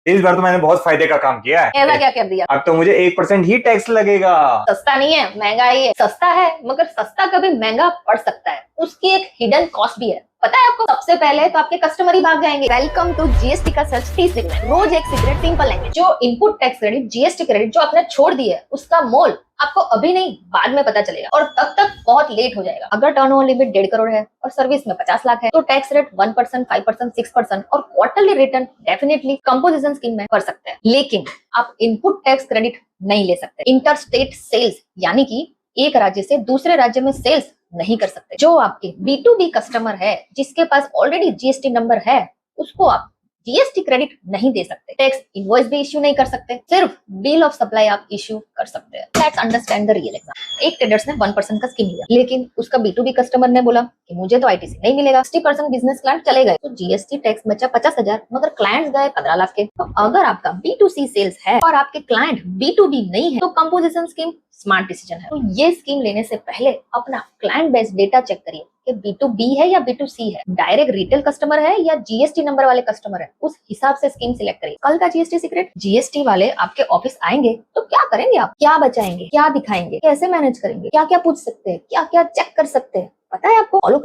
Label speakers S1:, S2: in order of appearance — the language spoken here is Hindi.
S1: इस बार तो मैंने बहुत फायदे का काम किया है।
S2: ऐसा क्या कर दिया?
S1: अब तो मुझे 1% ही टैक्स लगेगा।
S2: सस्ता नहीं है, महंगा ही है। सस्ता है मगर सस्ता कभी महंगा पड़ सकता है, उसकी एक हिडन कॉस्ट भी है। पता है आपको? सबसे पहले तो आपके कस्टमर ही भाग जाएंगे। वेलकम टू जीएसटी का सर्च 30 सेकंड। रोज एक सीक्रेट, सिंपल लैंग्वेज। जो input tax credit, GST credit जो आपने छोड़ दी है, उसका मोल आपको अभी नहीं बाद में पता चलेगा, और तब तक बहुत लेट हो जाएगा। अगर टर्नओवर लिमिट 1.5 करोड़ है और सर्विस में 50 लाख है तो टैक्स रेट 1%, 5%, 6% और quarterly return definitely composition scheme में कर सकते हैं। लेकिन आप इनपुट टैक्स क्रेडिट नहीं ले सकते। इंटरस्टेट सेल्स यानी कि एक राज्य से दूसरे राज्य में सेल्स नहीं कर सकते। जो आपके B2B कस्टमर है, जिसके पास ऑलरेडी जीएसटी नंबर है, उसको आप जीएसटी क्रेडिट नहीं दे सकते। टैक्स इनवॉइस भी इश्यू नहीं कर सकते, सिर्फ बिल ऑफ सप्लाई आप इश्यू कर सकते हैं। Let's understand the real example. एक ट्रेडर्स ने 1% का स्कीम लिया, लेकिन उसका B2B कस्टमर ने बोला कि मुझे तो आईटीसी नहीं मिलेगा। 60% बिजनेस क्लाइंट चले गए, तो जीएसटी टैक्स बचा 50,000, मगर क्लाइंट्स गए 15 लाख के। तो अगर आपका B2C सेल्स है और आपके क्लाइंट B2B नहीं है, तो कंपोजिशन स्कीम स्मार्ट डिसीजन है। तो ये स्कीम लेने से पहले अपना क्लाइंट बेस्ड डेटा चेक करिए कि B2B है या B2C है, डायरेक्ट रिटेल कस्टमर है या जीएसटी नंबर वाले कस्टमर है। उस हिसाब से स्कीम सिलेक्ट करिए। कल का जीएसटी सीक्रेट, जीएसटी वाले आपके ऑफिस आएंगे तो क्या करेंगे? आप क्या बचाएंगे, क्या दिखाएंगे, कैसे मैनेज करेंगे, क्या क्या पूछ सकते हैं, क्या क्या चेक कर सकते हैं, पता है आपको? फॉलो